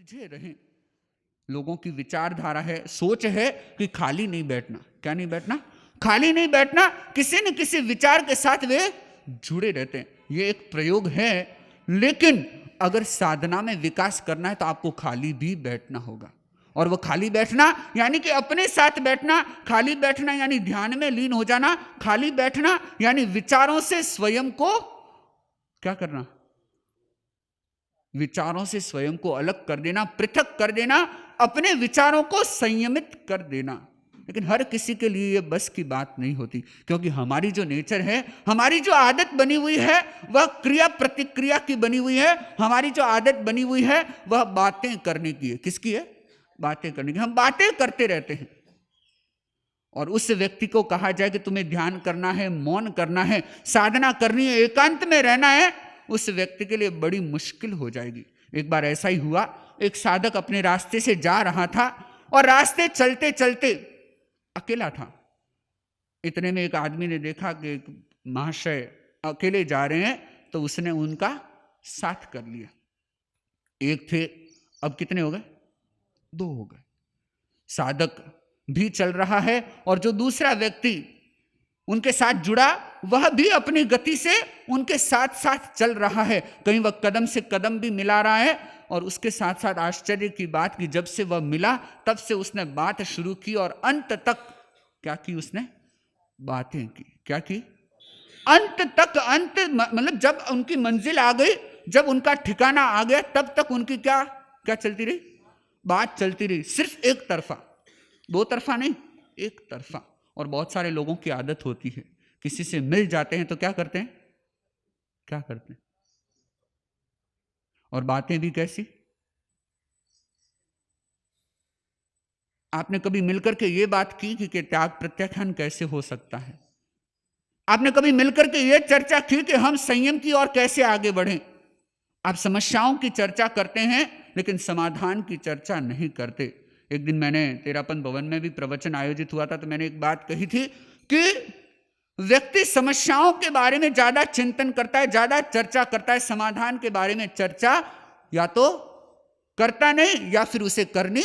उलझे रहें। लोगों की विचारधारा है, सोच है कि खाली नहीं बैठना। क्या नहीं बैठना? खाली नहीं बैठना, किसी न किसी विचार के साथ वे जुड़े रहते हैं। ये एक प्रयोग है, लेकिन अगर साधना में विकास करना है तो आपको खाली भी बैठना होगा। और वो खाली बैठना यानी कि अपने साथ बैठना, खाली बैठना यानी ध्यान में लीन हो जाना, खाली बैठना यानी विचारों से स्वयं को क्या करना? विचारों से स्वयं को अलग कर देना, पृथक कर देना, अपने विचारों को संयमित कर देना। लेकिन हर किसी के लिए ये बस की बात नहीं होती, क्योंकि हमारी जो नेचर है, हमारी जो आदत बनी हुई है, वह क्रिया प्रतिक्रिया की बनी हुई है। हमारी जो आदत बनी हुई है वह बातें करने की है। किसकी है? बातें करने की। हम बातें करते रहते हैं। और उस व्यक्ति को कहा जाए कि तुम्हें ध्यान करना है, मौन करना है, साधना करनी है, एकांत में रहना है, उस व्यक्ति के लिए बड़ी मुश्किल हो जाएगी। एक बार ऐसा ही हुआ, एक साधक अपने रास्ते से जा रहा था और रास्ते चलते चलते अकेला था। इतने में एक आदमी ने देखा कि एक महाशय अकेले जा रहे हैं, तो उसने उनका साथ कर लिया। एक थे, अब कितने हो गए? 2 हो गए। साधक भी चल रहा है और जो दूसरा व्यक्ति उनके साथ जुड़ा वह भी अपनी गति से उनके साथ साथ चल रहा है। कहीं वह कदम से कदम भी मिला रहा है। और उसके साथ साथ आश्चर्य की बात कि जब से वह मिला तब से उसने बात शुरू की और अंत तक क्या की? उसने बातें की। क्या की? अंत तक, अंत मतलब जब उनकी मंजिल आ गई, जब उनका ठिकाना आ गया, तब तक उनकी क्या क्या चलती रही? बात चलती रही। सिर्फ एक तरफा, 2 तरफा नहीं, एक तरफा। और बहुत सारे लोगों की आदत होती है, किसी से मिल जाते हैं तो क्या करते हैं? क्या करते हैं? और बातें भी कैसी? आपने कभी मिलकर के ये बात की कि त्याग प्रत्याख्यान कैसे हो सकता है? आपने कभी मिलकर के ये चर्चा की कि हम संयम की ओर कैसे आगे बढ़ें? आप समस्याओं की चर्चा करते हैं लेकिन समाधान की चर्चा नहीं करते। एक दिन मैंने तेरापन भवन में भी प्रवचन आयोजित हुआ था, तो मैंने एक बात कही थी कि व्यक्ति समस्याओं के बारे में ज्यादा चिंतन करता है, ज्यादा चर्चा करता है, समाधान के बारे में चर्चा या तो करता नहीं या फिर उसे करनी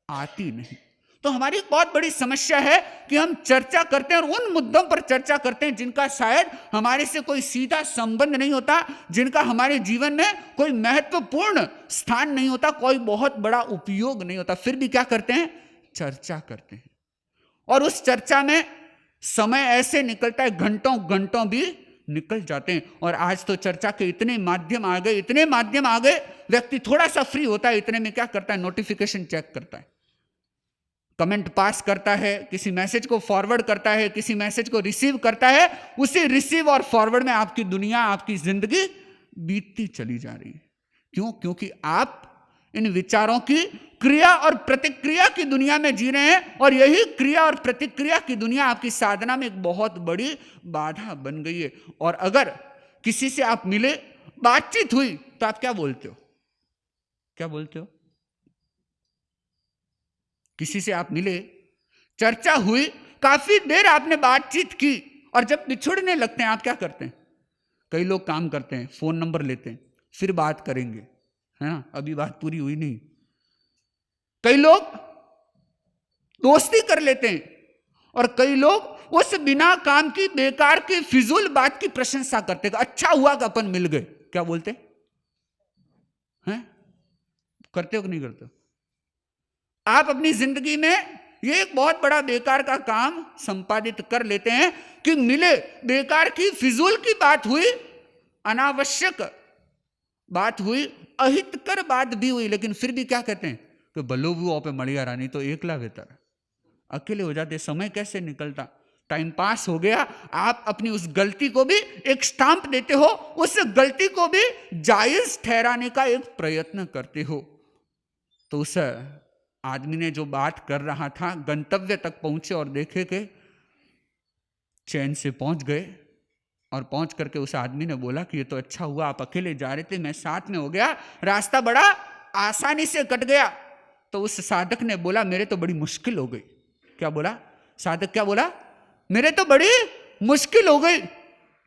आती नहीं। तो हमारी एक बहुत बड़ी समस्या है कि हम चर्चा करते हैं और उन मुद्दों पर चर्चा करते हैं जिनका शायद हमारे से कोई सीधा संबंध नहीं होता, जिनका हमारे जीवन में कोई महत्वपूर्ण स्थान नहीं होता, कोई बहुत बड़ा उपयोग नहीं होता। फिर भी क्या करते हैं? चर्चा करते हैं। और उस चर्चा में समय ऐसे निकलता है, घंटों घंटों भी निकल जाते हैं। और आज तो चर्चा के इतने माध्यम आ गए, इतने माध्यम आ गए, व्यक्ति थोड़ा सा फ्री होता है, इतने में क्या करता है? नोटिफिकेशन चेक करता है, कमेंट पास करता है, किसी मैसेज को फॉरवर्ड करता है, किसी मैसेज को रिसीव करता है। उसी रिसीव और फॉरवर्ड में आपकी दुनिया, आपकी जिंदगी बीतती चली जा रही है। क्यों? क्योंकि आप इन विचारों की क्रिया और प्रतिक्रिया की दुनिया में जी रहे हैं, और यही क्रिया और प्रतिक्रिया की दुनिया आपकी साधना में एक बहुत बड़ी बाधा बन गई है। और अगर किसी से आप मिले, बातचीत हुई, तो आप क्या बोलते हो? क्या बोलते हो? किसी से आप मिले, चर्चा हुई, काफी देर आपने बातचीत की, और जब बिछुड़ने लगते हैं आप क्या करते हैं? कई लोग काम करते हैं, फोन नंबर लेते हैं, फिर बात करेंगे, है ना, अभी बात पूरी हुई नहीं। कई लोग दोस्ती कर लेते हैं, और कई लोग उस बिना काम की, बेकार की, फिजूल बात की प्रशंसा करते हैं। अच्छा हुआ कि अपन मिल गए। क्या बोलते हैं? करते हो कि नहीं करते हो? आप अपनी जिंदगी में ये एक बहुत बड़ा बेकार का काम संपादित कर लेते हैं कि मिले, बेकार की, फिजूल की बात हुई, अनावश्यक बात हुई, अहितकर बात भी हुई, लेकिन फिर भी क्या कहते हैं कि बल्लो वो पे मड़िया रानी तो एकला बेहतर। अकेले हो जाते, समय कैसे निकलता, टाइम पास हो गया। आप अपनी उस गलती को भी एक स्टाम्प देते हो, उस गलती को भी जायज ठहराने का एक प्रयत्न करते हो। तो उस आदमी ने जो बात कर रहा था, गंतव्य तक पहुंचे और देखे कि चैन से पहुंच गए। और पहुंच करके उस आदमी ने बोला कि ये तो अच्छा हुआ आप अकेले जा रहे थे, मैं साथ में हो गया, रास्ता बड़ा आसानी से कट गया। तो उस साधक ने बोला मेरे तो बड़ी मुश्किल हो गई। क्या बोला साधक? क्या बोला? मेरे तो बड़ी मुश्किल हो गई।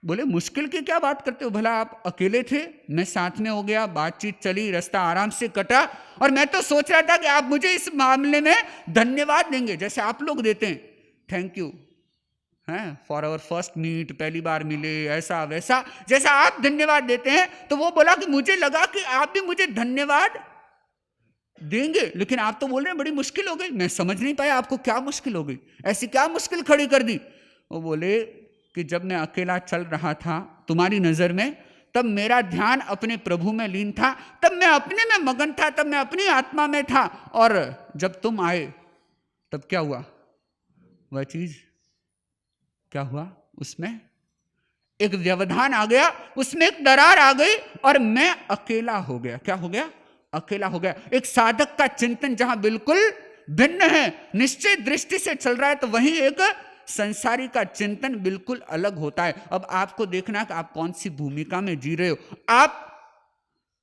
बोले मुश्किल की क्या बात करते हो, भला आप अकेले थे, मैं साथ में हो गया, बातचीत चली, रास्ता आराम से कटा, और मैं तो सोच रहा था कि आप मुझे इस मामले में धन्यवाद देंगे जैसे आप लोग देते हैं, थैंक यू हैं फॉर आवर फर्स्ट मीट, पहली बार मिले, ऐसा वैसा जैसा आप धन्यवाद देते हैं। तो वो बोला कि मुझे लगा कि आप भी मुझे धन्यवाद देंगे, लेकिन आप तो बोल रहे हैं बड़ी मुश्किल हो गई। मैं समझ नहीं पाया आपको क्या मुश्किल हो गई, ऐसी क्या मुश्किल खड़ी कर दी। वो बोले कि जब मैं अकेला चल रहा था तुम्हारी नजर में, तब मेरा ध्यान अपने प्रभु में लीन था, तब मैं अपने में मगन था, तब मैं अपनी आत्मा में था, और जब तुम आए तब क्या हुआ, वह चीज क्या हुआ, उसमें एक व्यवधान आ गया, उसमें एक दरार आ गई, और मैं अकेला हो गया। क्या हो गया, अकेला हो गया। एक साधक का चिंतन जहां बिल्कुल भिन्न है, निश्चय दृष्टि से चल रहा है, तो वहीं एक संसारी का चिंतन बिल्कुल अलग होता है। अब आपको देखना कि आप कौन सी भूमिका में जी रहे हो। आप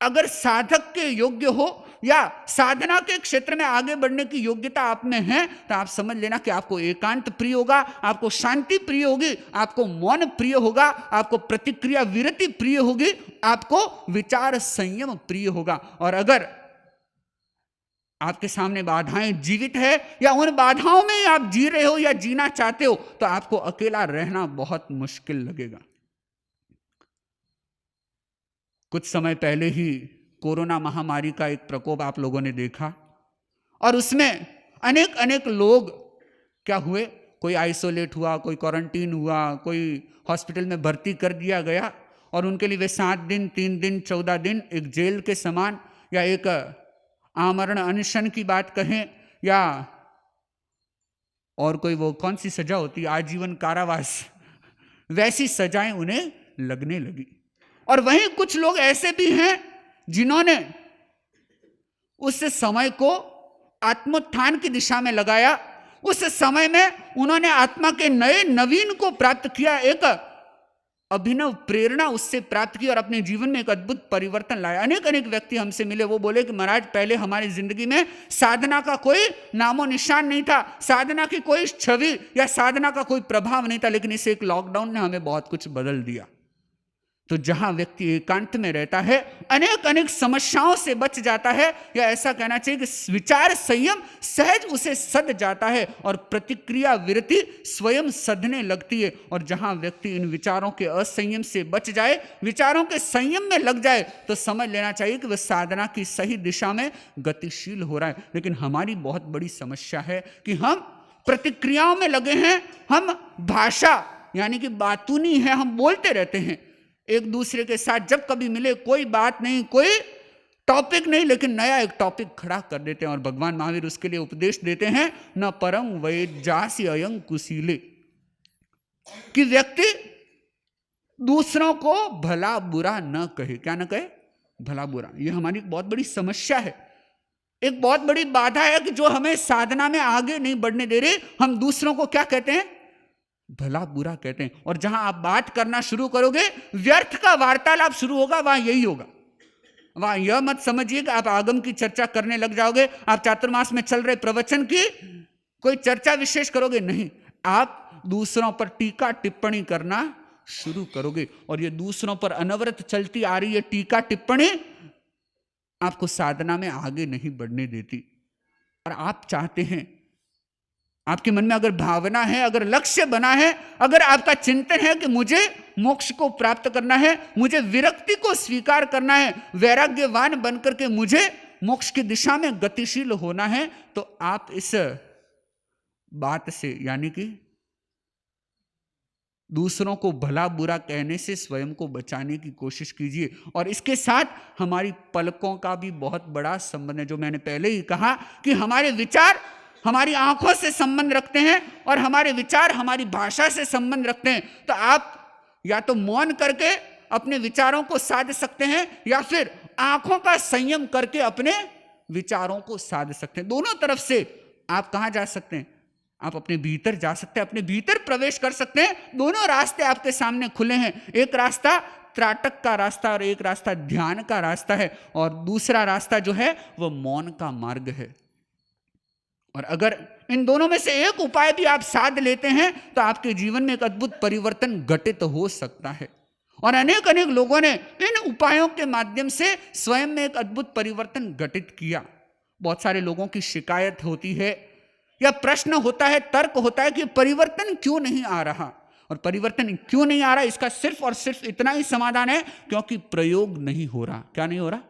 अगर साधक के योग्य हो या साधना के क्षेत्र में आगे बढ़ने की योग्यता आप में है, तो आप समझ लेना कि आपको एकांत प्रिय होगा, आपको शांति प्रिय होगी, आपको मौन प्रिय होगा, आपको प्रतिक्रिया विरति प्रिय होगी, आपको विचार संयम प्रिय होगा। और अगर आपके सामने बाधाएं जीवित है या उन बाधाओं में आप जी रहे हो या जीना चाहते हो, तो आपको अकेला रहना बहुत मुश्किल लगेगा। कुछ समय पहले ही कोरोना महामारी का एक प्रकोप आप लोगों ने देखा, और उसमें अनेक अनेक लोग क्या हुए, कोई आइसोलेट हुआ, कोई क्वारंटीन हुआ, कोई हॉस्पिटल में भर्ती कर दिया गया, और उनके लिए वे 7 दिन 3 दिन 14 दिन एक जेल के समान, या एक आमरण अनशन की बात कहें, या और कोई वो कौन सी सजा होती है, आजीवन कारावास, वैसी सजाएं उन्हें लगने लगी। और वहीं कुछ लोग ऐसे भी हैं जिन्होंने उस समय को आत्मोत्थान की दिशा में लगाया, उस समय में उन्होंने आत्मा के नए नवीन को प्राप्त किया, एक अभिनव प्रेरणा उससे प्राप्त की, और अपने जीवन में एक अद्भुत परिवर्तन लाया। अनेक अनेक व्यक्ति हमसे मिले, वो बोले कि महाराज पहले हमारी जिंदगी में साधना का कोई नामो निशान नहीं था, साधना की कोई छवि या साधना का कोई प्रभाव नहीं था, लेकिन इस एक लॉकडाउन ने हमें बहुत कुछ बदल दिया। तो जहां व्यक्ति एकांत में रहता है, अनेक अनेक समस्याओं से बच जाता है, या ऐसा कहना चाहिए कि विचार संयम सहज उसे सध जाता है, और प्रतिक्रिया विरति स्वयं सधने लगती है। और जहां व्यक्ति इन विचारों के असंयम से बच जाए, विचारों के संयम में लग जाए, तो समझ लेना चाहिए कि वह साधना की सही दिशा में गतिशील हो रहा है। लेकिन हमारी बहुत बड़ी समस्या है कि हम प्रतिक्रियाओं में लगे हैं, हम भाषा यानी कि बातूनी है, हम बोलते रहते हैं एक दूसरे के साथ, जब कभी मिले कोई बात नहीं, कोई टॉपिक नहीं, लेकिन नया एक टॉपिक खड़ा कर देते हैं। और भगवान महावीर उसके लिए उपदेश देते हैं, न परम वैजासी अयं कुशीले, कि व्यक्ति दूसरों को भला बुरा न कहे। क्या न कहे, भला बुरा। यह हमारी बहुत बड़ी समस्या है, एक बहुत बड़ी बाधा है कि जो हमें साधना में आगे नहीं बढ़ने दे रही। हम दूसरों को क्या कहते हैं, भला बुरा कहते हैं। और जहां आप बात करना शुरू करोगे, व्यर्थ का वार्तालाप शुरू होगा, वहां यही होगा। वहां यह मत समझिए कि आप आगम की चर्चा करने लग जाओगे, आप चातुर्मास में चल रहे प्रवचन की कोई चर्चा विशेष करोगे, नहीं, आप दूसरों पर टीका टिप्पणी करना शुरू करोगे। और ये दूसरों पर अनवरत चलती आ रही है टीका टिप्पणी आपको साधना में आगे नहीं बढ़ने देती। और आप चाहते हैं, आपके मन में अगर भावना है, अगर लक्ष्य बना है, अगर आपका चिंतन है कि मुझे मोक्ष को प्राप्त करना है, मुझे विरक्ति को स्वीकार करना है, वैराग्यवान बनकर के मुझे मोक्ष की दिशा में गतिशील होना है, तो आप इस बात से यानी कि दूसरों को भला बुरा कहने से स्वयं को बचाने की कोशिश कीजिए। और इसके साथ हमारी पलकों का भी बहुत बड़ा संबंध है। जो मैंने पहले ही कहा कि हमारे विचार हमारी आंखों से संबंध रखते हैं, और हमारे विचार हमारी भाषा से संबंध रखते हैं। तो आप या तो मौन करके अपने विचारों को साध सकते हैं, या फिर आंखों का संयम करके अपने विचारों को साध सकते हैं। दोनों तरफ से आप कहां जा सकते हैं, आप अपने भीतर जा सकते हैं, अपने भीतर प्रवेश कर सकते हैं। दोनों रास्ते आपके सामने खुले हैं। एक रास्ता त्राटक का रास्ता और एक रास्ता ध्यान का रास्ता है, और दूसरा रास्ता जो है वह मौन का मार्ग है। और अगर इन दोनों में से एक उपाय भी आप साध लेते हैं तो आपके जीवन में एक अद्भुत परिवर्तन घटित हो सकता है। और अनेक अनेक लोगों ने इन उपायों के माध्यम से स्वयं में एक अद्भुत परिवर्तन घटित किया। बहुत सारे लोगों की शिकायत होती है या प्रश्न होता है, तर्क होता है कि परिवर्तन क्यों नहीं आ रहा। और परिवर्तन क्यों नहीं आ रहा, इसका सिर्फ और सिर्फ इतना ही समाधान है, क्योंकि प्रयोग नहीं हो रहा। क्या नहीं हो रहा?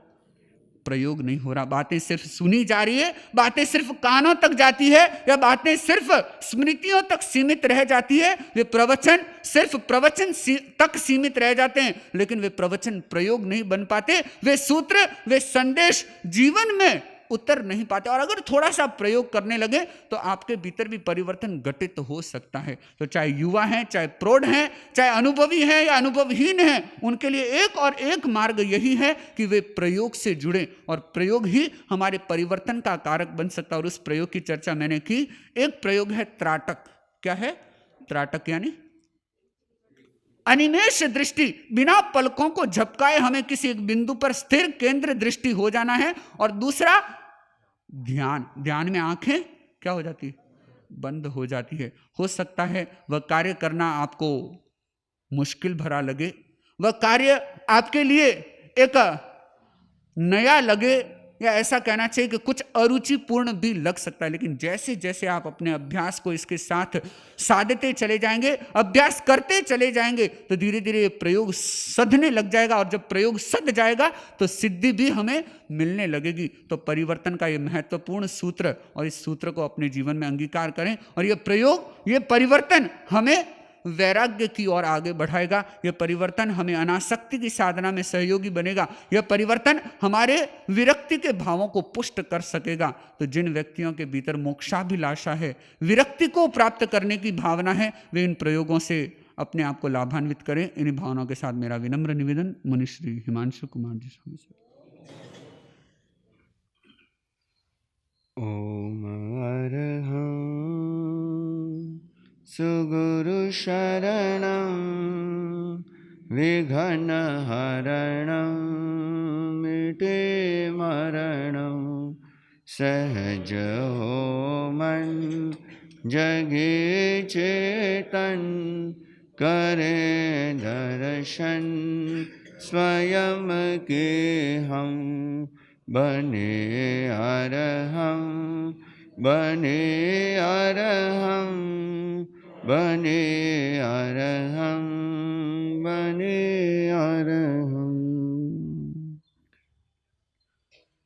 प्रयोग नहीं हो रहा। बातें सिर्फ सुनी जा रही है, बातें सिर्फ कानों तक जाती है, या बातें सिर्फ स्मृतियों तक सीमित रह जाती है। वे प्रवचन सिर्फ प्रवचन तक सीमित रह जाते हैं, लेकिन वे प्रवचन प्रयोग नहीं बन पाते। वे सूत्र, वे संदेश जीवन में उतर नहीं पाते। और अगर थोड़ा सा प्रयोग करने लगे तो आपके भीतर भी परिवर्तन घटित हो सकता है। तो चाहे युवा हैं, चाहे प्रौढ़ हैं, चाहे अनुभवी हैं या अनुभवहीन हैं, उनके लिए एक और एक मार्ग यही है कि वे प्रयोग से जुड़े, और प्रयोग ही हमारे परिवर्तन का कारक बन सकता है। और उस प्रयोग की चर्चा मैंने की। एक प्रयोग है त्राटक। क्या है त्राटक? यानी अनिमेष दृष्टि, बिना पलकों को झपकाए हमें किसी एक बिंदु पर स्थिर केंद्र दृष्टि हो जाना है। और दूसरा ध्यान। ध्यान में आंखें क्या हो जाती है? बंद हो जाती है। हो सकता है वह कार्य करना आपको मुश्किल भरा लगे, वह कार्य आपके लिए एक नया लगे, या ऐसा कहना चाहिए कि कुछ अरुचिपूर्ण भी लग सकता है। लेकिन जैसे जैसे आप अपने अभ्यास को इसके साथ साधते चले जाएंगे, अभ्यास करते चले जाएंगे, तो धीरे धीरे ये प्रयोग सधने लग जाएगा। और जब प्रयोग सध जाएगा तो सिद्धि भी हमें मिलने लगेगी। तो परिवर्तन का ये महत्वपूर्ण सूत्र, और इस सूत्र को अपने जीवन में अंगीकार करें। और ये प्रयोग, ये परिवर्तन हमें वैराग्य की ओर आगे बढ़ाएगा। यह परिवर्तन हमें अनासक्ति की साधना में सहयोगी बनेगा। यह परिवर्तन हमारे विरक्ति के भावों को पुष्ट कर सकेगा। तो जिन व्यक्तियों के भीतर मोक्षाभिलाषा है, विरक्ति को प्राप्त करने की भावना है, वे इन प्रयोगों से अपने आप को लाभान्वित करें। इन भावनाओं के साथ मेरा विनम्र निवेदन मुनिश्री हिमांशु कुमार जी स्वामी से। ओम अरहं सुगुरु शरणं विघ्नहरणं मिटे मरणं सहज हो मन जगे चेतन करे दर्शन स्वयं के हम बने अरहं बने अरहं बने अरहं बने अरहं।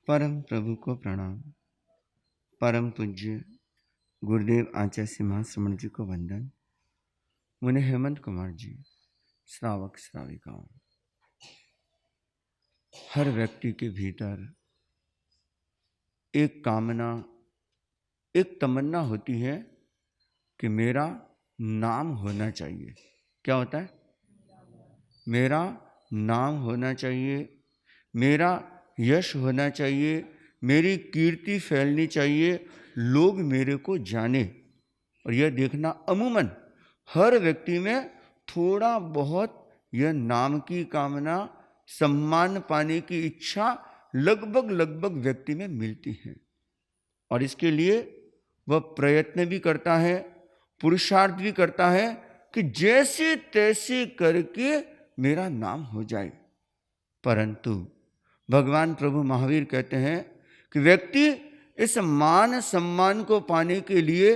परम प्रभु को प्रणाम। परम पूज्य गुरुदेव आचार्य सिंहाश्रमण जी को वंदन। मुनि हेमंत कुमार जी, श्रावक श्राविकाओं, हर व्यक्ति के भीतर एक कामना, एक तमन्ना होती है कि मेरा नाम होना चाहिए। क्या होता है? मेरा नाम होना चाहिए, मेरा यश होना चाहिए, मेरी कीर्ति फैलनी चाहिए, लोग मेरे को जाने। और यह देखना अमूमन हर व्यक्ति में थोड़ा बहुत यह नाम की कामना, सम्मान पाने की इच्छा लगभग व्यक्ति में मिलती है। और इसके लिए वह प्रयत्न भी करता है, पुरुषार्थ भी करता है कि जैसे तैसे करके मेरा नाम हो जाए। परंतु भगवान प्रभु महावीर कहते हैं कि व्यक्ति इस मान सम्मान को पाने के लिए,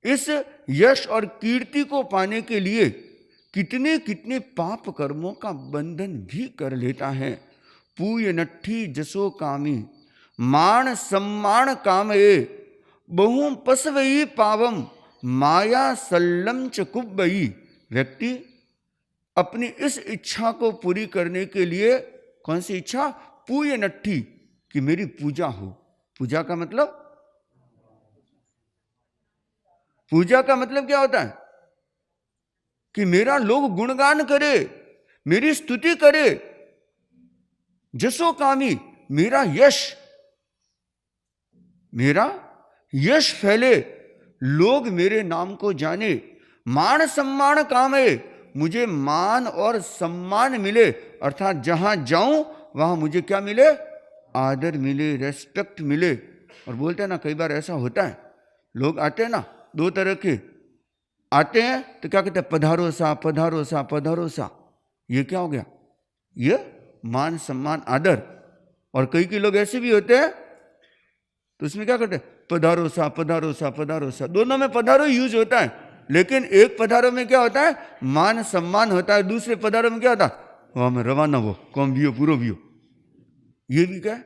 इस यश और कीर्ति को पाने के लिए कितने कितने पाप कर्मों का बंधन भी कर लेता है। पूय नट्ठी जसो कामी मान सम्मान कामये बहु पसवई पावम माया सल्लम च कुब्बई। व्यक्ति अपनी इस इच्छा को पूरी करने के लिए, कौन सी इच्छा? पूय नट्ठी, कि मेरी पूजा हो। पूजा का मतलब, पूजा का मतलब क्या होता है? कि मेरा लोग गुणगान करे, मेरी स्तुति करे। जसो कामी, मेरा यश फैले, लोग मेरे नाम को जाने। मान सम्मान काम है, मुझे मान और सम्मान मिले, अर्थात जहां जाऊं वहां मुझे क्या मिले? आदर मिले, रेस्पेक्ट मिले। और बोलते हैं ना, कई बार ऐसा होता है, लोग आते हैं ना, दो तरह के आते हैं तो क्या कहते हैं, पधारो सा पधारो सा पधारो सा। ये क्या हो गया, ये मान सम्मान आदर। और कई लोग ऐसे भी होते हैं तो उसमें क्या करते हैं, पधारो सा पधारो सा पधारो सा। दोनों में पधारो यूज होता है, लेकिन एक पधारो में क्या होता है, मान सम्मान होता है। दूसरे पधारो में क्या होता है, वहां में रवाना हो, कौन भी हो, पूरा भी हो। ये भी क्या है,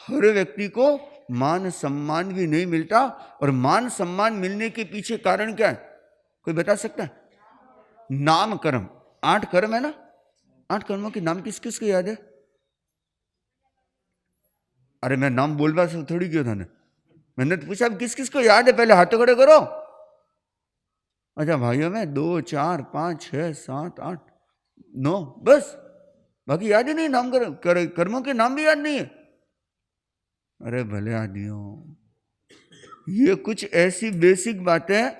हर व्यक्ति को मान सम्मान भी नहीं मिलता। और मान सम्मान मिलने के पीछे कारण क्या है, कोई बता सकता है? नाम कर्म, 8 कर्म है ना, 8 कर्मों के नाम किस किस को याद है? अरे मैं नाम बोल रहा था थोड़ी क्यों था ने? मैंने तो पूछा किस किस को याद है, पहले हाथ खड़े करो। अच्छा भाइयों में 2 4 5 6 7 8 9 बस, बाकी याद ही नहीं। नाम कर्मों के नाम भी याद नहीं है। अरे भले आदमियों, ये कुछ ऐसी बेसिक बातें,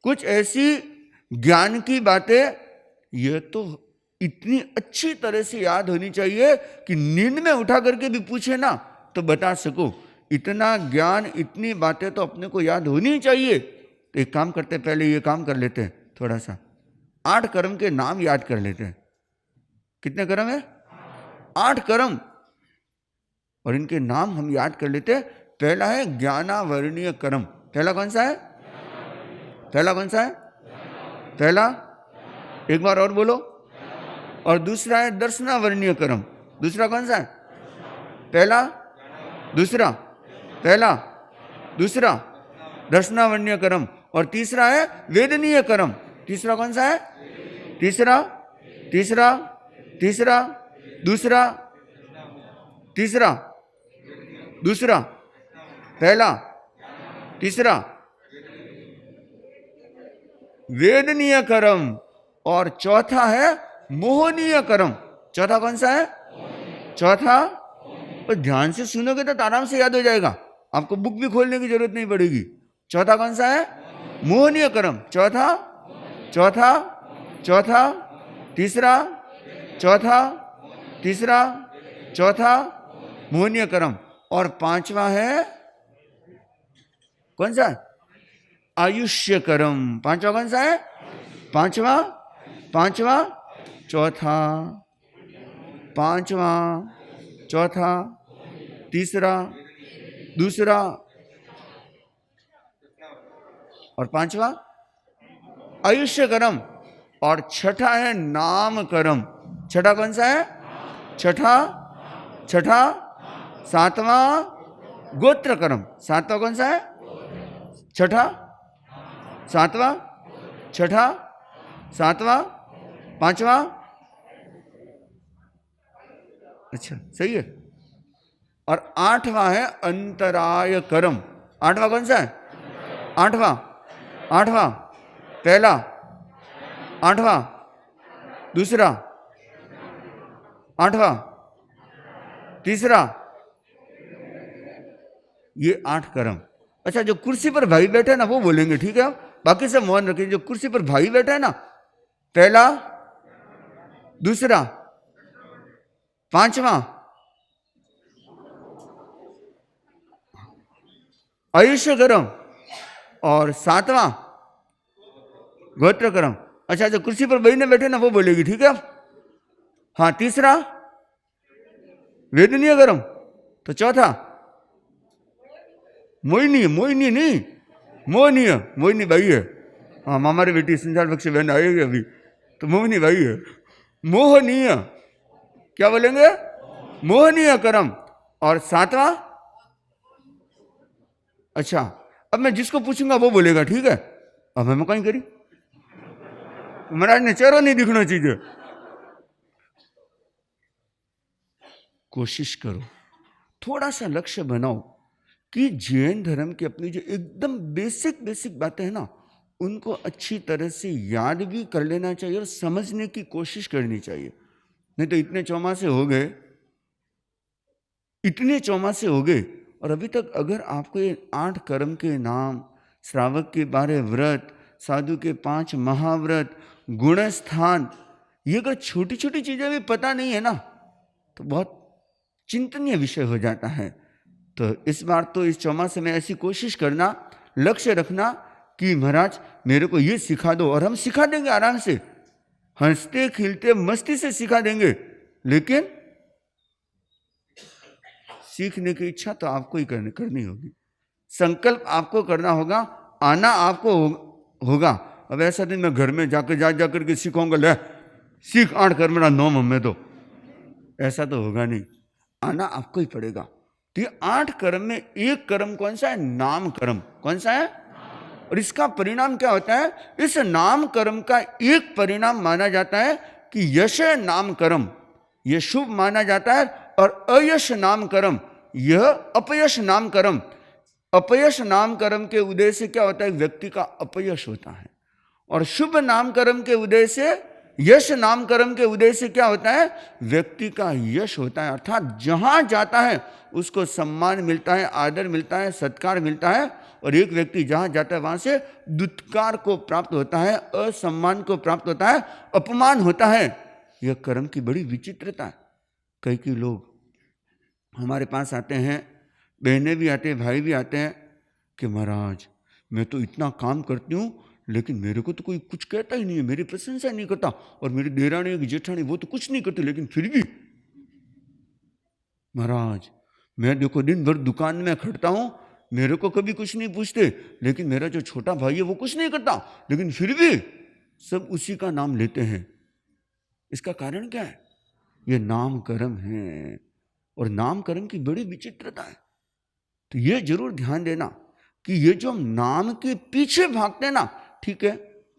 कुछ ऐसी ज्ञान की बातें, ये तो इतनी अच्छी तरह से याद होनी चाहिए कि नींद में उठा करके भी पूछे ना तो बता सको। इतना ज्ञान, इतनी बातें तो अपने को याद होनी चाहिए। तो एक काम करते, पहले ये काम कर लेते हैं, थोड़ा सा 8 कर्म के नाम याद कर लेते हैं। कितने कर्म है? 8 कर्म, और इनके नाम हम याद कर लेते हैं। पहला है ज्ञानावर्णीय कर्म। पहला कौन सा है? पहला कौन सा है? पहला, एक बार और बोलो। और दूसरा है दर्शनावर्णीय कर्म। दूसरा कौन सा है? पहला, दूसरा, पहला, दूसरा, दर्शनावर्णीय कर्म। और तीसरा है वेदनीय कर्म। तीसरा कौन सा है? तीसरा, तीसरा, तीसरा, दूसरा, तीसरा, दूसरा, पहला, तीसरा, वेदनीय कर्म। और चौथा है मोहनीय कर्म। चौथा कौन सा है? चौथा, पर ध्यान से सुनोगे तो आराम से याद हो जाएगा, आपको बुक भी खोलने की जरूरत नहीं पड़ेगी। चौथा कौन सा है? मोहनीय कर्म। चौथा, चौथा, चौथा, तीसरा, चौथा, तीसरा, चौथा, मोहनीय कर्म। और पांचवा है कौन सा? आयुष्य कर्म। पांचवा कौन सा है? पांचवा, पांचवा, चौथा, पांचवा, चौथा, तीसरा, दूसरा, और पांचवा आयुष्य कर्म। और छठा है नाम कर्म। छठा कौन सा है? छठा, छठा, सातवां गोत्र कर्म। सातवां कौन सा है? छठा, सातवां, छठा, सातवां, पांचवा। अच्छा, सही है। और आठवां है अंतराय कर्म। आठवां कौन सा है? आठवां, आठवां, पहला, आठवां, दूसरा, आठवां, तीसरा, ये 8 कर्म। अच्छा, जो कुर्सी पर भाई बैठे ना वो बोलेंगे, ठीक है? बाकी सब मौन रखें। जो कुर्सी पर भाई बैठा है ना, पहला, दूसरा, पांचवा आयुष्य कर्म, और सातवां गोत्र कर्म। अच्छा, जो कुर्सी पर बहने बैठे ना वो बोलेगी, ठीक है? हाँ, तीसरा वेदनीय कर्म। तो चौथा मोहिनी, मोहिनी नहीं, मोहनीय। मोहिनी भाई है। हाँ, हमारी बेटी संसार बख्श बहन आएगी अभी, तो मोहिनी भाई है। मोहनीय, क्या बोलेंगे? मोहनीय कर्म। और सातवां, अच्छा, अब मैं जिसको पूछूंगा वो बोलेगा, ठीक है? अब मैं कहीं करी, महाराज ने चेहरा नहीं दिखना चाहिए। कोशिश करो, थोड़ा सा लक्ष्य बनाओ कि जैन धर्म की अपनी जो एकदम बेसिक बेसिक बातें हैं ना, उनको अच्छी तरह से याद भी कर लेना चाहिए और समझने की कोशिश करनी चाहिए। नहीं तो इतने चौमासे हो गए, इतने चौमासे हो गए, और अभी तक अगर आपको ये 8 कर्म के नाम, श्रावक के 12 व्रत, साधु के 5 महाव्रत, गुण स्थान, ये अगर छोटी छोटी चीजें भी पता नहीं है ना तो बहुत चिंतनीय विषय हो जाता है। तो इस बार तो इस चौमासे में ऐसी कोशिश करना लक्ष्य रखना कि महाराज मेरे को ये सिखा दो, और हम सिखा देंगे आराम से, हंसते खिलते मस्ती से सिखा देंगे। लेकिन सीखने की इच्छा तो आपको ही करनी होगी, संकल्प आपको करना होगा, आना आपको होगा। अब ऐसा दिन मैं घर में जाकर के सीखूंगा, ले सीख 8 कर्म मेरा 9 मम्मे, तो ऐसा तो होगा नहीं, आना आपको ही पड़ेगा। तो ये 8 कर्म में एक कर्म कौन सा है? नाम कर्म। कौन सा है? और इसका परिणाम क्या होता है? इस नाम कर्म का एक परिणाम माना जाता है कि यश नाम कर्म, यह शुभ माना जाता है, और अयश नाम कर्म, यह अपयश नाम कर्म। अपयश नाम कर्म के उदय से क्या होता है? व्यक्ति का अपयश होता है। और शुभ नाम कर्म के उदय से, यश नाम कर्म के उदय से क्या होता है? व्यक्ति का यश होता है। अर्थात जहां जाता है उसको सम्मान मिलता है, आदर मिलता है, सत्कार मिलता है। और एक व्यक्ति जहां जाता है वहां से दुत्कार को प्राप्त होता है, असम्मान को प्राप्त होता है, अपमान होता है। यह कर्म की बड़ी विचित्रता है। कई लोग हमारे पास आते हैं, बहनें भी आते हैं, भाई भी आते हैं कि महाराज मैं तो इतना काम करती हूँ, लेकिन मेरे को तो कोई कुछ कहता ही नहीं है, मेरी प्रशंसा नहीं करता। और मेरी देरानी जेठानी वो तो कुछ नहीं करती, लेकिन फिर भी महाराज मैं देखो दिन भर दुकान में खड़ता हूँ, मेरे को कभी कुछ नहीं पूछते, लेकिन मेरा जो छोटा भाई है वो कुछ नहीं करता, लेकिन फिर भी सब उसी का नाम लेते हैं। इसका कारण क्या है? ये नाम कर्म है, और नाम कर्म की बड़ी विचित्रता है। तो ये जरूर ध्यान देना कि ये जो हम नाम के पीछे भागते हैं ना, ठीक है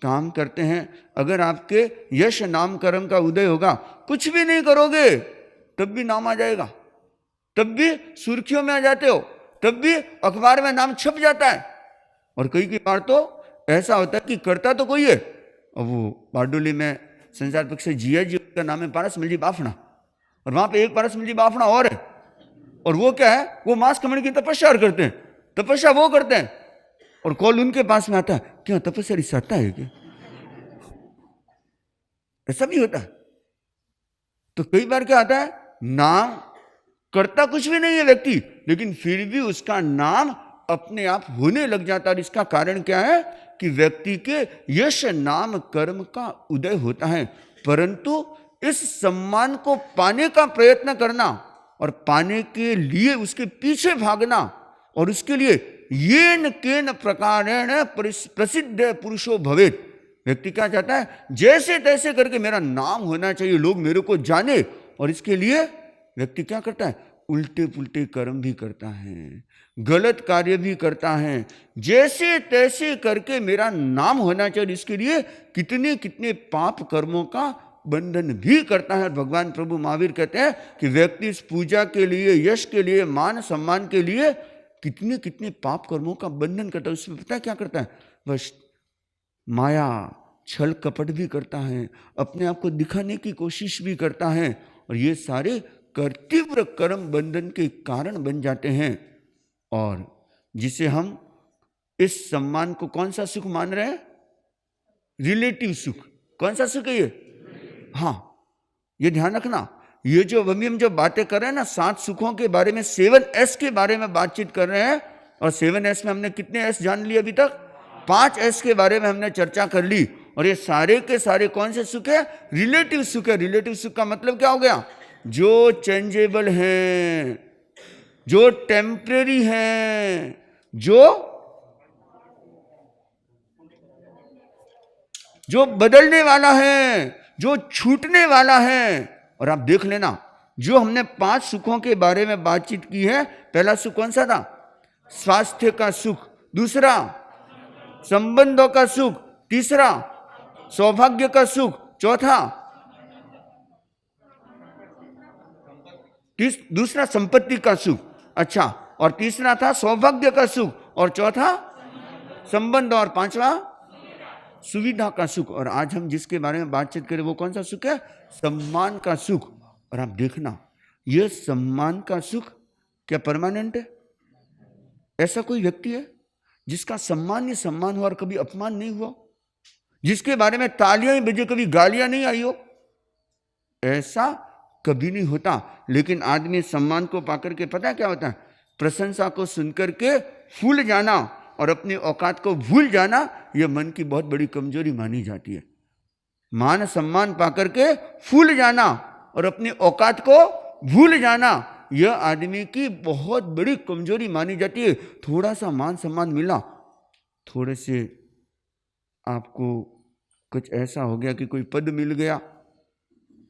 काम करते हैं, अगर आपके यश नाम कर्म का उदय होगा, कुछ भी नहीं करोगे तब भी नाम आ जाएगा, तब भी सुर्खियों में आ जाते हो, तब भी अखबार में नाम छप जाता है। और कई बार तो ऐसा होता है कि करता तो कोई है, और वो बारडोली में संसार पक्ष से जिया जी का नाम है पारसमल जी बाफना, और वहां पे एक पारसमल जी बाफना और है, और वो क्या है? वो मांस खमण की तपस्या करते हैं, तपस्या वो करते हैं, और कॉल उनके पास में आता है, क्या तपस्या रिसाता है क्या? ऐसा भी होता है। तो कई बार क्या आता है, नाम करता कुछ भी नहीं है व्यक्ति, लेकिन फिर भी उसका नाम अपने आप होने लग जाता है। इसका कारण क्या है? कि व्यक्ति के यश नाम कर्म का उदय होता है, परंतु इस सम्मान को पाने का प्रयत्न करना और पाने के लिए उसके पीछे भागना, और उसके लिए येन केन प्रकारेण प्रसिद्ध पुरुषो भवेत्। व्यक्ति क्या चाहता है? जैसे तैसे करके मेरा नाम होना चाहिए, लोग मेरे को जाने, और इसके लिए व्यक्ति क्या करता है? उल्टे पुल्टे कर्म भी करता है, गलत कार्य भी करता है, जैसे तैसे करके मेरा नाम होना चाहिए, इसके लिए कितने कितने पाप कर्मों का बंधन भी करता है। भगवान प्रभु महावीर कहते हैं कि व्यक्ति इस पूजा के लिए, यश के लिए, मान सम्मान के लिए कितने कितने पाप कर्मों का बंधन करता है। उसमें पता है क्या करता है? बस माया छल कपट भी करता है, अपने आप को दिखाने की कोशिश भी करता है, और ये सारे तीव्र कर्म बंधन के कारण बन जाते हैं। और जिसे हम इस सम्मान को कौन सा सुख मान रहे हैं? रिलेटिव सुख। कौन सा सुख है ये? हाँ, ये ध्यान रखना। ये जो हम जो बातें कर रहे हैं ना 7 सुखों के बारे में, 7S के बारे में बातचीत कर रहे हैं, और 7S में हमने कितने S जान लिए अभी तक? 5S के बारे में हमने चर्चा कर ली। और ये सारे के सारे कौन से सुख है? रिलेटिव सुख है। रिलेटिव सुख का मतलब क्या हो गया? जो चेंजेबल हैं, जो टेम्परेरी हैं, जो बदलने वाला है, जो छूटने वाला है। और आप देख लेना, जो हमने 5 सुखों के बारे में बातचीत की है, पहला सुख कौन सा था? स्वास्थ्य का सुख, दूसरा संबंधों का सुख, तीसरा सौभाग्य का सुख, चौथा दूसरा संपत्ति का सुख, अच्छा, और तीसरा था सौभाग्य का सुख, और चौथा संबंध, और पांचवा सुविधा का सुख। और आज हम जिसके बारे में बातचीत करें वो कौन सा सुख है? सम्मान का सुख। और आप देखना, यह सम्मान का सुख क्या परमानेंट है? ऐसा कोई व्यक्ति है जिसका सम्मान ही सम्मान हुआ और कभी अपमान नहीं हुआ, जिसके बारे में तालियां ही बजे कभी गालियां नहीं आई हो? ऐसा कभी नहीं होता। लेकिन आदमी सम्मान को पाकर के पता है क्या होता है? प्रशंसा को सुनकर के फूल जाना, और अपनी औकात को भूल जाना, यह मन की बहुत बड़ी कमजोरी मानी जाती है। मान सम्मान पाकर के फूल जाना और अपनी औकात को भूल जाना, यह आदमी की बहुत बड़ी कमजोरी मानी जाती है। थोड़ा सा मान सम्मान मिला, थोड़े से आपको कुछ ऐसा हो गया कि कोई पद मिल गया,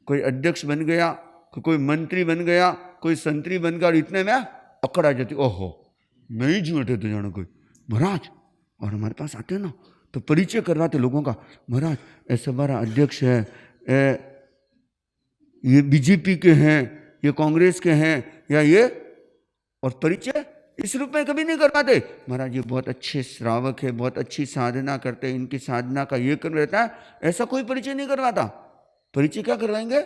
कोई अध्यक्ष बन गया, कोई मंत्री बन गया, कोई संतरी बन गया, और इतने में अकड़ आ जाती, ओहो मैं ही झूठे तो जानो कोई महाराज। और हमारे पास आते हैं ना तो परिचय करवाते लोगों का, महाराज ऐसा हमारा अध्यक्ष है, ये बीजेपी के हैं, ये कांग्रेस के हैं, या ये, और परिचय इस रूप में कभी नहीं करवाते। महाराज ये बहुत अच्छे श्रावक है, बहुत अच्छी साधना करते हैं, इनकी साधना का ये कर रहता है, ऐसा कोई परिचय नहीं करवाता। परिचय क्या करवाएंगे,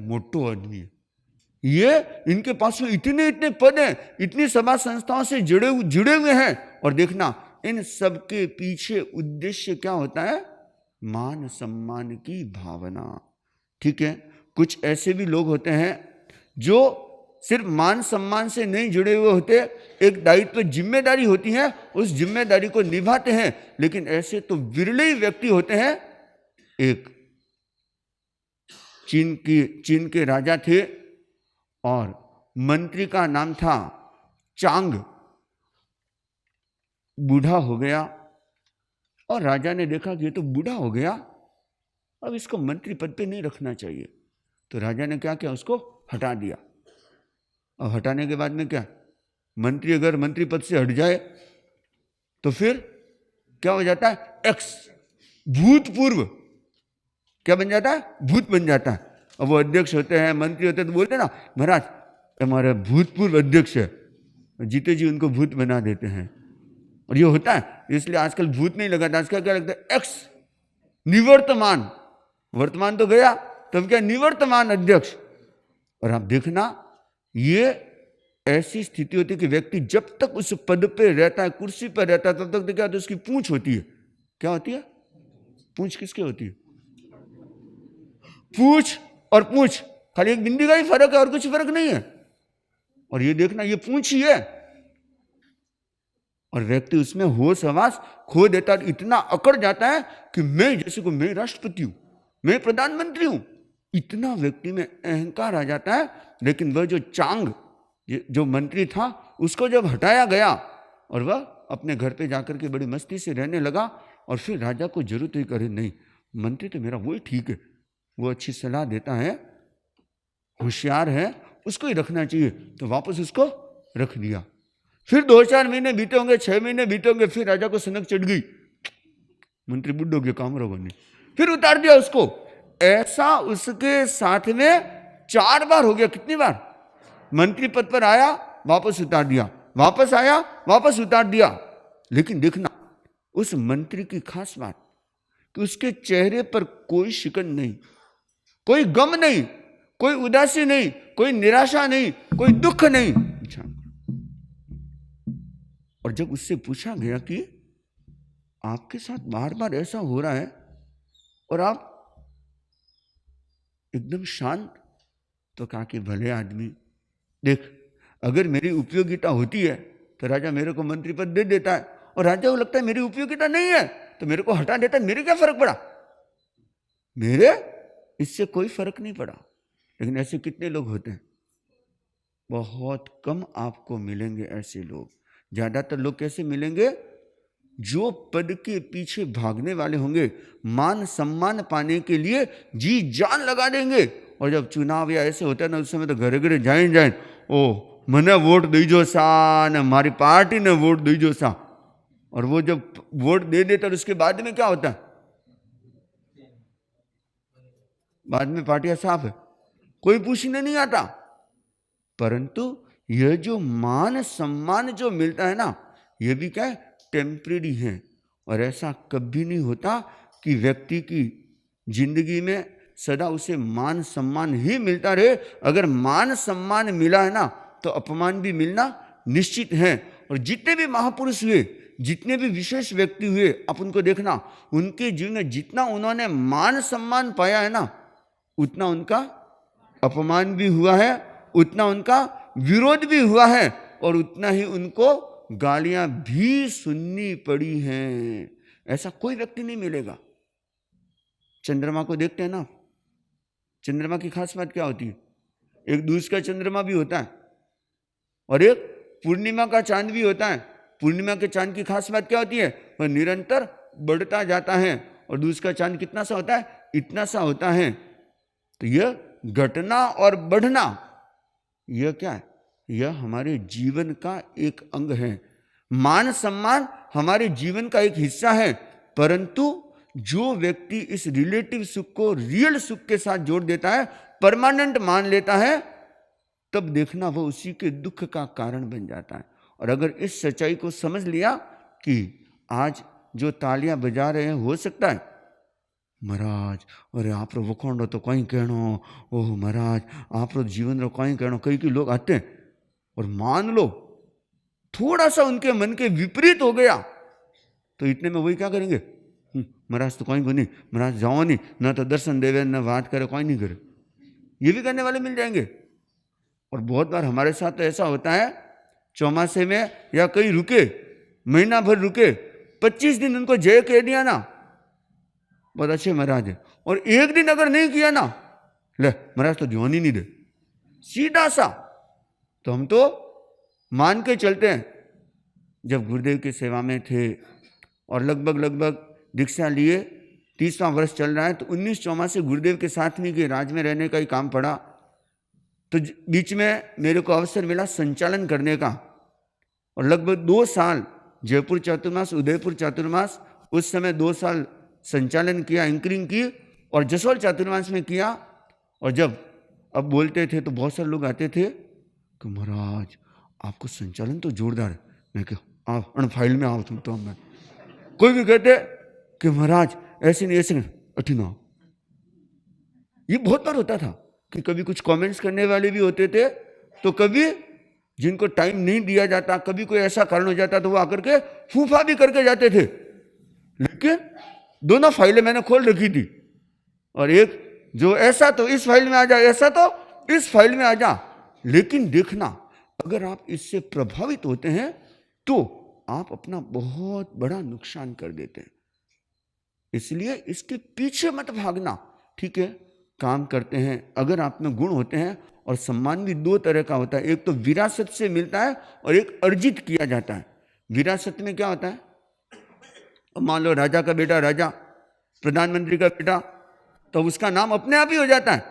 मोटो आदमी है ये, इनके पास में इतने इतने पद हैं, इतनी सभा संस्थाओं से जुड़े हुए हैं, और देखना इन सब के पीछे उद्देश्य क्या होता है, मान सम्मान की भावना। ठीक है, कुछ ऐसे भी लोग होते हैं जो सिर्फ मान सम्मान से नहीं जुड़े हुए होते, एक दायित्व जिम्मेदारी होती है, उस जिम्मेदारी को निभाते हैं, लेकिन ऐसे तो विरले ही व्यक्ति होते हैं। एक चीन के राजा थे और मंत्री का नाम था चांग। बूढ़ा हो गया और राजा ने देखा कि ये तो बूढ़ा हो गया, अब इसको मंत्री पद पे नहीं रखना चाहिए, तो राजा ने क्या किया, उसको हटा दिया। और हटाने के बाद में क्या, मंत्री अगर मंत्री पद से हट जाए तो फिर क्या हो जाता है, एक्स, भूतपूर्व, क्या बन जाता है, भूत बन जाता है। अब वो अध्यक्ष होते हैं, मंत्री होते हैं, तो बोलते हैं ना, महाराज हमारे भूतपूर्व अध्यक्ष है, जीते जी उनको भूत बना देते हैं। और ये होता है, इसलिए आजकल भूत नहीं लगाता, आजकल क्या लगता है, एक्स, निवर्तमान, वर्तमान तो गया, तब क्या निवर्तमान अध्यक्ष। और आप देखना ये ऐसी स्थिति होती है कि व्यक्ति जब तक उस पद पे रहता है, कुर्सी पर रहता है, तब तक क्या होता है, उसकी पूंछ होती है। क्या होती है, पूंछ किसकी होती है, पूंछ और पूंछ खाली एक बिंदी का ही फर्क है और कुछ फर्क नहीं है। और ये देखना ये पूंछ ही है, और व्यक्ति उसमें होश हवास खो देता है, इतना अकड़ जाता है कि मैं, जैसे को मैं राष्ट्रपति हूं, मैं प्रधानमंत्री हूं, इतना व्यक्ति में अहंकार आ जाता है। लेकिन वह जो चांग जो मंत्री था, उसको जब हटाया गया और वह अपने घर पे जाकर के बड़ी मस्ती से रहने लगा, और फिर राजा को जरूरत ही करे, नहीं मंत्री तो मेरा वही ठीक है, वो अच्छी सलाह देता है, होशियार है, उसको ही रखना चाहिए, तो वापस उसको रख दिया। फिर 2-4 महीने बीते होंगे, 6 महीने बीते होंगे, फिर राजा को सनक चढ़ गई, मंत्री बुड्ढो गया, काम रहो नहीं, फिर उतार दिया उसको। ऐसा उसके साथ में 4 बार हो गया। कितनी बार, मंत्री पद पर आया, वापस उतार दिया, वापस आया, वापस उतार दिया। लेकिन देखना उस मंत्री की खास बात कि उसके चेहरे पर कोई शिकन नहीं, कोई गम नहीं, कोई उदासी नहीं, कोई निराशा नहीं, कोई दुख नहीं। और जब उससे पूछा गया कि आपके साथ बार बार ऐसा हो रहा है और आप एकदम शांत, तो कहा कि भले आदमी, देख अगर मेरी उपयोगिता होती है तो राजा मेरे को मंत्री पद दे देता है, और राजा को लगता है मेरी उपयोगिता नहीं है तो मेरे को हटा देता है, मेरे क्या फर्क पड़ा, मेरे इससे कोई फर्क नहीं पड़ा। लेकिन ऐसे कितने लोग होते हैं, बहुत कम आपको मिलेंगे ऐसे लोग। ज्यादातर लोग कैसे मिलेंगे, जो पद के पीछे भागने वाले होंगे, मान सम्मान पाने के लिए जी जान लगा देंगे, और जब चुनाव या ऐसे होता है ना, उस समय तो घरे घरे जाए, ओ मैंने वोट दीजो सा न मारी पार्टी ने वोट दीजो सा। और वो जब वोट दे देता, उसके बाद में क्या होता है, बाद में पार्टियां साफ है, कोई पूछने नहीं आता। परंतु यह जो मान सम्मान जो मिलता है ना, यह भी क्या है, टेम्परेरी है। और ऐसा कभी नहीं होता कि व्यक्ति की जिंदगी में सदा उसे मान सम्मान ही मिलता रहे। अगर मान सम्मान मिला है ना, तो अपमान भी मिलना निश्चित है। और जितने भी महापुरुष हुए, जितने भी विशेष व्यक्ति हुए, आप उनको देखना, उनके जीवन में जितना उन्होंने मान सम्मान पाया है ना, उतना उनका अपमान भी हुआ है, उतना उनका विरोध भी हुआ है, और उतना ही उनको गालियां भी सुननी पड़ी हैं। ऐसा कोई व्यक्ति नहीं मिलेगा। चंद्रमा को देखते हैं ना, चंद्रमा की खास बात क्या होती है? एक दूसरे का चंद्रमा भी होता है और एक पूर्णिमा का चांद भी होता है। पूर्णिमा के चांद की खास बात क्या होती है? वह निरंतर बढ़ता जाता है और दूसरा का चांद कितना सा होता है? इतना सा होता है। तो यह घटना और बढ़ना, यह क्या है? यह हमारे जीवन का एक अंग है। मान सम्मान हमारे जीवन का एक हिस्सा है, परंतु जो व्यक्ति इस रिलेटिव सुख को रियल सुख के साथ जोड़ देता है, परमानेंट मान लेता है, तब देखना वो उसी के दुख का कारण बन जाता है। और अगर इस सच्चाई को समझ लिया कि आज जो तालियां बजा रहे हैं, हो सकता है महाराज अरे आप रो वखोंडो तो कहीं कहनो, ओह महाराज आप रो जीवन रो कहीं कहनो, कई के लोग आते हैं और मान लो थोड़ा सा उनके मन के विपरीत हो गया तो इतने में वही क्या करेंगे? महाराज तो कोई को नहीं, महाराज जाओ नहीं, ना तो दर्शन देवे न बात करे, कोई नहीं करे। ये भी करने वाले मिल जाएंगे। और बहुत बार हमारे साथ तो ऐसा होता है, चौमासे में या कहीं रुके, महीना भर रुके, 25 दिन उनको जय कह दिया ना, बहुत अच्छे महाराज है, और एक दिन अगर नहीं किया ना, ले महाराज तो ध्यान ही नहीं दे, सीधा सा। तो हम तो मान के चलते हैं। जब गुरुदेव की सेवा में थे और लगभग दीक्षा लिए, 30वां वर्ष चल रहा है, तो 19 चौमासे गुरुदेव के साथ में के राज में रहने का ही काम पड़ा। तो बीच में मेरे को अवसर मिला संचालन करने का, और लगभग 2 साल जयपुर चातुर्मास, उदयपुर चातुर्मास, उस समय 2 साल संचालन किया, एंकरिंग की, और जसोल चातुर्मास में किया। और जब अब बोलते थे तो बहुत सारे लोग आते थे कि महाराज आपको संचालन तो जोरदार है। मैं क्या आप फाइल में आओ तुम तो। मैं कोई भी कहते कि महाराज ऐसे नहीं, ऐसे नहीं, अठिन आओ। ये बहुत बार होता था कि कभी कुछ कमेंट्स करने वाले भी होते थे, तो कभी जिनको टाइम नहीं दिया जाता, कभी कोई ऐसा कारण हो जाता तो वो आकर के फूफा भी करके जाते थे। लेकिन दोनों फाइलें मैंने खोल रखी थी, और एक जो ऐसा तो इस फाइल में आ जा, ऐसा तो इस फाइल में आ जा। लेकिन देखना, अगर आप इससे प्रभावित होते हैं तो आप अपना बहुत बड़ा नुकसान कर देते हैं। इसलिए इसके पीछे मत भागना। ठीक है, काम करते हैं, अगर आप में गुण होते हैं, और सम्मान भी 2 तरह का होता है, एक तो विरासत से मिलता है और एक अर्जित किया जाता है। विरासत में क्या होता है? मान लो राजा का बेटा राजा, प्रधानमंत्री का बेटा, तो उसका नाम अपने आप ही हो जाता है।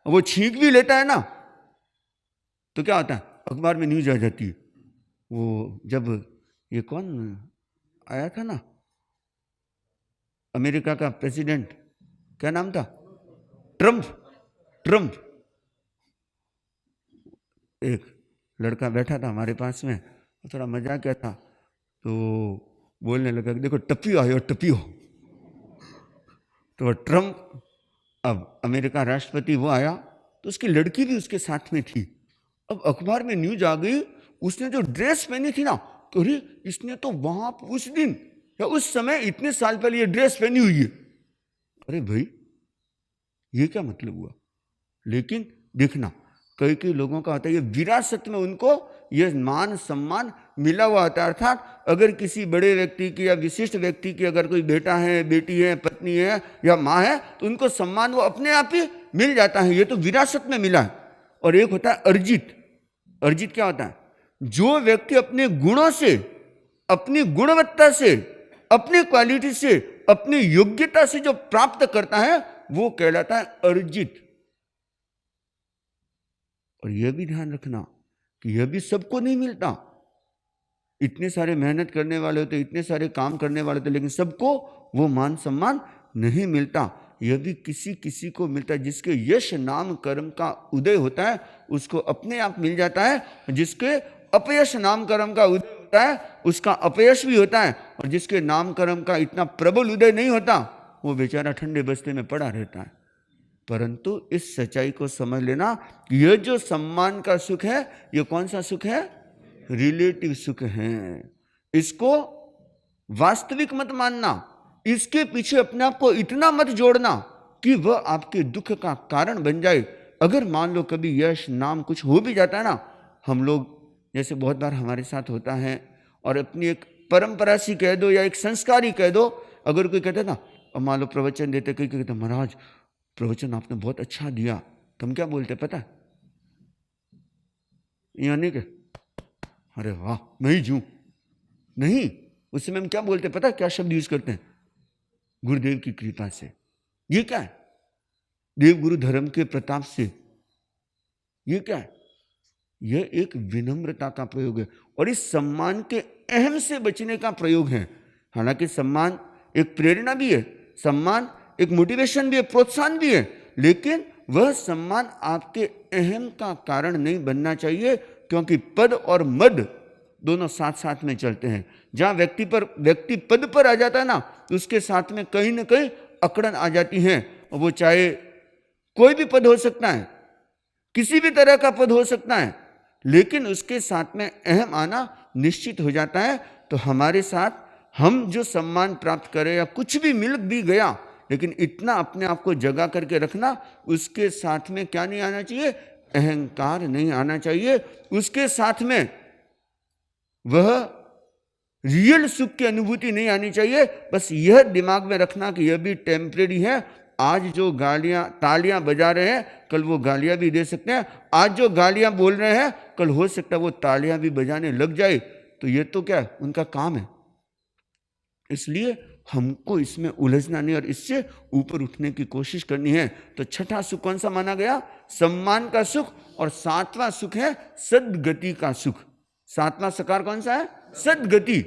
वो छींक भी लेता है ना, तो क्या होता है? अखबार में न्यूज आ जाती है। वो जब ये कौन आया था ना, अमेरिका का प्रेसिडेंट, क्या नाम था? ट्रम्प। एक लड़का बैठा था हमारे पास में, थोड़ा मजाक किया था, तो बोलने लगा कि देखो टपियो आयो, टपियो। तो ट्रम्प, अब अमेरिका राष्ट्रपति वो आया, तो उसकी लड़की भी उसके साथ में थी। अब अखबार में न्यूज आ गई, उसने जो ड्रेस पहनी थी ना, तो अरे इसने तो वहां उस दिन या उस समय इतने साल पहले ये ड्रेस पहनी हुई है। अरे भाई ये क्या मतलब हुआ? लेकिन देखना, कई लोगों का होता है ये विरासत में उनको ये मान सम्मान मिला हुआ होता है। अर्थात अगर किसी बड़े व्यक्ति की या विशिष्ट व्यक्ति की अगर कोई बेटा है, बेटी है, पत्नी है या माँ है, तो उनको सम्मान वो अपने आप ही मिल जाता है। ये तो विरासत में मिला है। और एक होता है अर्जित। अर्जित क्या होता है? जो व्यक्ति अपने गुणों से, अपनी गुणवत्ता से, अपनी क्वालिटी से, अपनी योग्यता से जो प्राप्त करता है, वो कहलाता है अर्जित। और यह भी ध्यान रखना कि यह भी सबको नहीं मिलता। इतने सारे मेहनत करने वाले होते, इतने सारे काम करने वाले होते, लेकिन सबको वो मान सम्मान नहीं मिलता। यह भी किसी किसी को मिलता है। जिसके यश नाम कर्म का उदय होता है उसको अपने आप मिल जाता है, जिसके अपयश नाम कर्म का उदय होता है उसका अपयश भी होता है, और जिसके नाम कर्म का इतना प्रबल उदय नहीं होता वो बेचारा ठंडे बस्ते में पड़ा रहता है। परंतु इस सच्चाई को समझ लेना, यह जो सम्मान का सुख है, यह कौन सा सुख है? रिलेटिव सुख है। इसको वास्तविक मत मानना, इसके पीछे अपने आप को इतना मत जोड़ना कि वह आपके दुख का कारण बन जाए। अगर मान लो कभी यश नाम कुछ हो भी जाता है ना, हम लोग जैसे बहुत बार हमारे साथ होता है, और अपनी एक परंपरा सी कह दो या एक संस्कार ही कह दो। अगर कोई कहता ना, अब मान लो प्रवचन देते, कई कहते महाराज प्रवचन आपने बहुत अच्छा दिया, तो हम क्या बोलते पता है? यानी कि अरे वाह मैं ही जूं। नहीं, उस समय हम क्या बोलते पता है? क्या शब्द यूज करते हैं? गुरुदेव की कृपा से। ये क्या है? देव गुरु धर्म के प्रताप से। ये क्या है? यह एक विनम्रता का प्रयोग है और इस सम्मान के अहम से बचने का प्रयोग है। हालांकि सम्मान एक प्रेरणा भी है, सम्मान एक मोटिवेशन भी है, प्रोत्साहन भी है, लेकिन वह सम्मान आपके अहम का कारण नहीं बनना चाहिए, क्योंकि पद और मद दोनों साथ साथ में चलते हैं। जहां व्यक्ति पद पर आ जाता है ना, तो उसके साथ में कहीं ना कहीं अकड़न आ जाती है। और वो चाहे कोई भी पद हो सकता है, किसी भी तरह का पद हो सकता है, लेकिन उसके साथ में अहम आना निश्चित हो जाता है। तो हमारे साथ हम जो सम्मान प्राप्त करें या कुछ भी मिल भी गया, लेकिन इतना अपने आप को जगा करके रखना, उसके साथ में क्या नहीं आना चाहिए? अहंकार नहीं आना चाहिए। उसके साथ में वह रियल सुख की अनुभूति नहीं आनी चाहिए। बस यह दिमाग में रखना कि यह भी टेम्परेरी है। आज जो तालियां बजा रहे हैं, कल वो गालियां भी दे सकते हैं। आज जो गालियां बोल रहे हैं, कल हो सकता है वो तालियां भी बजाने लग जाए। तो ये तो क्या है? उनका काम है। इसलिए हमको इसमें उलझना नहीं और इससे ऊपर उठने की कोशिश करनी है। तो छठा सुख कौन सा माना गया? सम्मान का सुख। और सातवां सुख है सद्गति का सुख। सातवां सकार कौन सा है? सद्गति।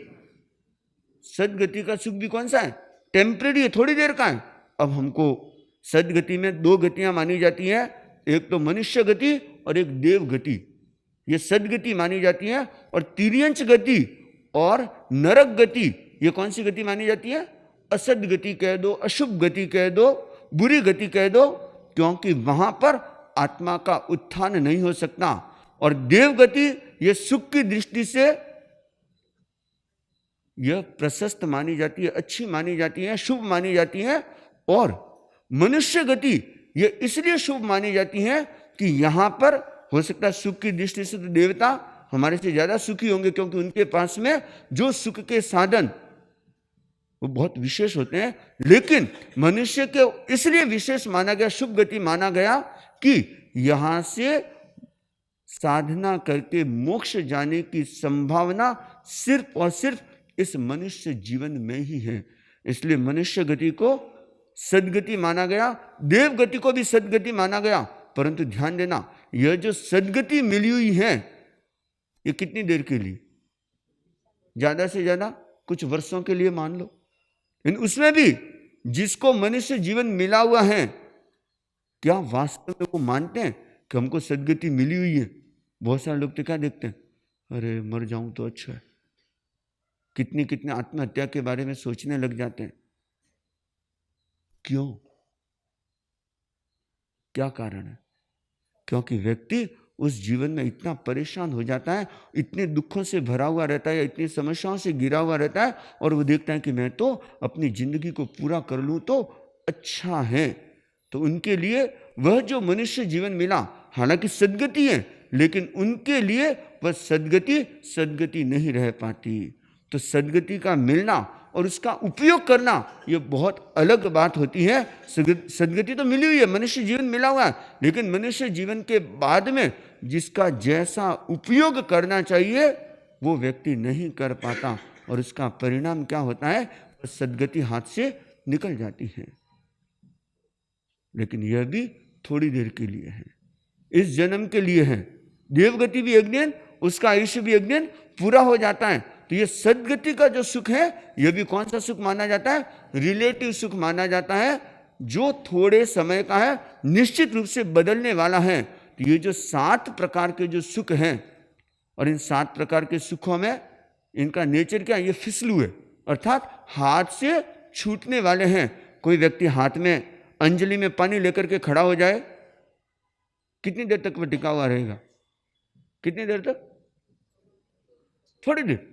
सद्गति का सुख भी कौन सा है? टेम्परेरी है, थोड़ी देर का है। अब हमको सद्गति में दो गतियां मानी जाती हैं, एक तो मनुष्य गति और एक देव गति। ये सद्गति मानी जाती है। और तिर्यंच गति और नरक गति, ये कौन सी गति मानी जाती है? असद गति कह दो, अशुभ गति कह दो, बुरी गति कह दो, क्योंकि वहां पर आत्मा का उत्थान नहीं हो सकता। और देव गति ये सुख की दृष्टि से यह प्रशस्त मानी जाती है, अच्छी मानी जाती है, शुभ मानी जाती है। और मनुष्य गति ये इसलिए शुभ मानी जाती है कि यहां पर हो सकता है सुख की दृष्टि से तो देवता हमारे से ज्यादा सुखी होंगे, क्योंकि उनके पास में जो सुख के साधन वो बहुत विशेष होते हैं। लेकिन मनुष्य के इसलिए विशेष माना गया, शुभ गति माना गया कि यहां से साधना करके मोक्ष जाने की संभावना सिर्फ और सिर्फ इस मनुष्य जीवन में ही है। इसलिए मनुष्य गति को सद्गति माना गया, देव गति को भी सद्गति माना गया। परंतु ध्यान देना, यह जो सद्गति मिली हुई है ये कितनी देर के लिए? ज्यादा से ज्यादा कुछ वर्षों के लिए मान लो। लेकिन उसमें भी जिसको मनुष्य जीवन मिला हुआ है, क्या वास्तव में वो मानते हैं कि हमको सद्गति मिली हुई है? बहुत सारे लोग तो क्या देखते हैं, अरे मर जाऊं तो अच्छा है। कितनी कितनी आत्महत्या के बारे में सोचने लग जाते हैं। क्यों? क्या कारण है? क्योंकि व्यक्ति उस जीवन में इतना परेशान हो जाता है, इतने दुखों से भरा हुआ रहता है, इतनी समस्याओं से घिरा हुआ रहता है, और वो देखता है कि मैं तो अपनी जिंदगी को पूरा कर लूं तो अच्छा है। तो उनके लिए वह जो मनुष्य जीवन मिला, हालांकि सद्गति है, लेकिन उनके लिए वह सद्गति नहीं रह पाती। तो सद्गति का मिलना और उसका उपयोग करना ये बहुत अलग बात होती है। सद्गति तो मिली हुई है, मनुष्य जीवन मिला हुआ है, लेकिन मनुष्य जीवन के बाद में जिसका जैसा उपयोग करना चाहिए वो व्यक्ति नहीं कर पाता, और उसका परिणाम क्या होता है? सद्गति हाथ से निकल जाती है। लेकिन यह भी थोड़ी देर के लिए है, इस जन्म के लिए है। देवगति भी एक दिन, उसका आयुष्य भी एक दिन पूरा हो जाता है। तो ये सद्गति का जो सुख है, यह भी कौन सा सुख माना जाता है? रिलेटिव सुख माना जाता है, जो थोड़े समय का है, निश्चित रूप से बदलने वाला है। तो ये जो 7 प्रकार के जो सुख हैं, और इन 7 प्रकार के सुखों में इनका नेचर क्या है? ये फिसलू है, अर्थात हाथ से छूटने वाले हैं। कोई व्यक्ति हाथ में अंजलि में पानी लेकर के खड़ा हो जाए, कितनी देर तक वह टिका हुआ रहेगा? कितनी देर तक? थोड़ी देर।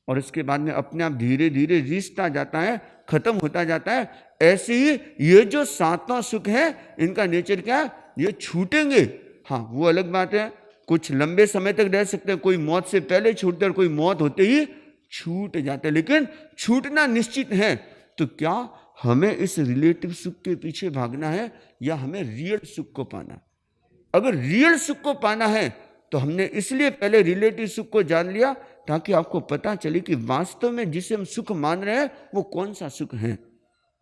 और इसके बाद में अपने आप धीरे धीरे रिश्ता जाता है, खत्म होता जाता है। ऐसे ही ये जो 7वां सुख है, इनका नेचर क्या है? ये छूटेंगे। हाँ, वो अलग बात है, कुछ लंबे समय तक रह सकते हैं, कोई मौत से पहले छूटते हैं और कोई मौत होते ही छूट जाते हैं, लेकिन छूटना निश्चित है। तो क्या हमें इस रिलेटिव सुख के पीछे भागना है या हमें रियल सुख को पाना? अगर रियल सुख को पाना है तो हमने इसलिए पहले रिलेटिव सुख को जान लिया ताकि आपको पता चले कि वास्तव में जिसे हम सुख मान रहे हैं वो कौन सा सुख है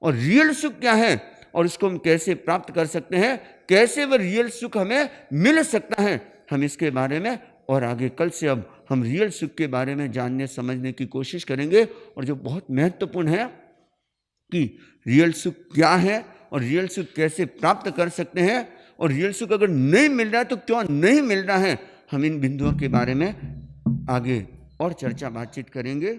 और रियल सुख क्या है और उसको हम कैसे प्राप्त कर सकते हैं, कैसे वह रियल सुख हमें मिल सकता है। हम इसके बारे में और आगे कल से अब हम रियल सुख के बारे में जानने समझने की कोशिश करेंगे। और जो बहुत महत्वपूर्ण है कि रियल सुख क्या है और रियल सुख कैसे प्राप्त कर सकते हैं और रियल सुख अगर नहीं मिल रहा है तो क्यों नहीं मिल रहा है, हम इन बिंदुओं के बारे में आगे और चर्चा बातचीत करेंगे।